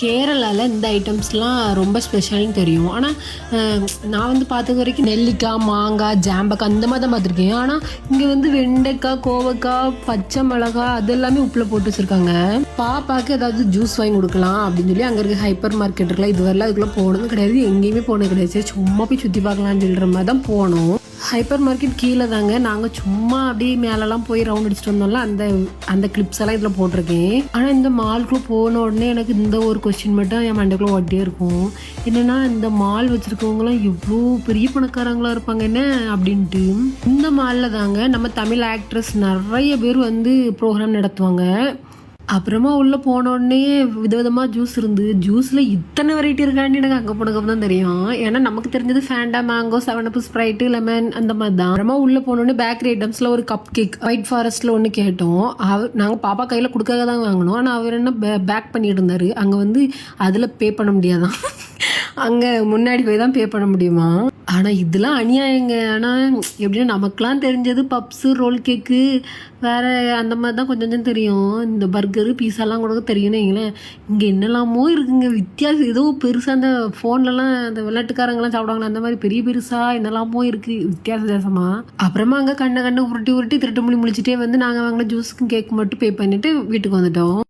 கேரளாவில் இந்த ஐட்டம்ஸ்லாம் ரொம்ப ஸ்பெஷல்னு தெரியும். ஆனால் நான் வந்து பார்த்த வரைக்கும் நெல்லிக்காய், மாங்காய், ஜாம்பக்காய் அந்த மாதிரி தான் பார்த்துருக்கேன். ஆனால் இங்கே வந்து வெண்டைக்காய், கோவக்காய், பச்சை மிளகாய் அது எல்லாமே உப்பில் போட்டு வச்சுருக்காங்க. பாப்பாவுக்கு ஏதாவது ஜூஸ் வாங்கி கொடுக்கலாம் அப்படின்னு சொல்லி அங்கே இருக்க ஹைப்பர் மார்க்கெட் இருக்கலாம், இது வரலாம் அதுக்குள்ளே போனதும் கிடையாது, எங்கேயுமே போனது கிடையாது. சரி சும்மா போய் சுற்றி பார்க்கலான்னு சொல்கிற மாதிரி தான் போனோம். ஹைப்பர் மார்க்கெட் கீழே தாங்க. நாங்கள் சும்மா அப்படியே மேலெல்லாம் போய் ரவுண்ட் அடிச்சுட்டு வந்தோம்ல, அந்த கிளிப்ஸ் எல்லாம் இதில் போட்டிருக்கேன். ஆனால் இந்த மால்குள்ளே போன உடனே எனக்கு இந்த ஒரு கொஸ்டின் மட்டும் என் மண்டைக்குள்ளே ஓட்டியே இருக்கும். என்னென்னா இந்த மால் வச்சுருக்கவங்களாம் எவ்வளோ பெரிய பணக்காரங்களாக இருப்பாங்க என்ன அப்படின்ட்டு. இந்த மாலில் தாங்க நம்ம தமிழ் ஆக்ட்ரஸ் நிறைய பேர் வந்து ப்ரோக்ராம் நடத்துவாங்க. அப்புறமா உள்ளே போன உடனே விதவிதமாக ஜூஸ் இருந்து, ஜூஸில் இத்தனை வெரைட்டி இருக்கான்னு எனக்கு அங்கே போனதுக்கு தான் தெரியும். ஏன்னா நமக்கு தெரிஞ்சது Fanta, mango, 7up, Sprite, lemon அந்த மாதிரி தான். அப்புறமா உள்ளே போனோடனே பேக்கரி ஐட்டம்ஸில் ஒரு கப் கேக் ஒயிட் ஃபாரஸ்ட்டில் ஒன்று கேட்டோம். நாங்கள் பாப்பா கையில் கொடுக்காக தான் வாங்கினோம். ஆனால் அவர் என்ன பேக் பண்ணிட்டு இருந்தார். அங்கே வந்து அதில் பே பண்ண முடியாதான், அங்கே முன்னாடி போய் தான் பே பண்ண முடியுமா. ஆனால் இதெல்லாம் அநியாயங்க. ஆனால் எப்படின்னா நமக்குலாம் தெரிஞ்சது பப்ஸு, ரோல் கேக்கு, வேறு அந்த மாதிரி தான் கொஞ்சம் கொஞ்சம் தெரியும். இந்த பர்கரு, பீஸாலாம் கூட தெரியும்னு வைங்களேன். இங்கே என்னெல்லாமோ இருக்குங்க வித்தியாசம். ஏதோ பெருசாக அந்த ஃபோன்லலாம் அந்த விளையாட்டுக்காரங்களாம் சாப்பிடுவாங்களா அந்த மாதிரி பெரிய பெருசாக என்னெல்லாமோ இருக்குது வித்தியாசமாக. அப்புறமா அங்கே கண்ணை உருட்டி திருட்டு முழிச்சிட்டே வந்து நாங்கள் வாங்கின ஜூஸுக்கும் கேக்கு மட்டும் பே பண்ணிவிட்டு வீட்டுக்கு வந்துட்டோம்.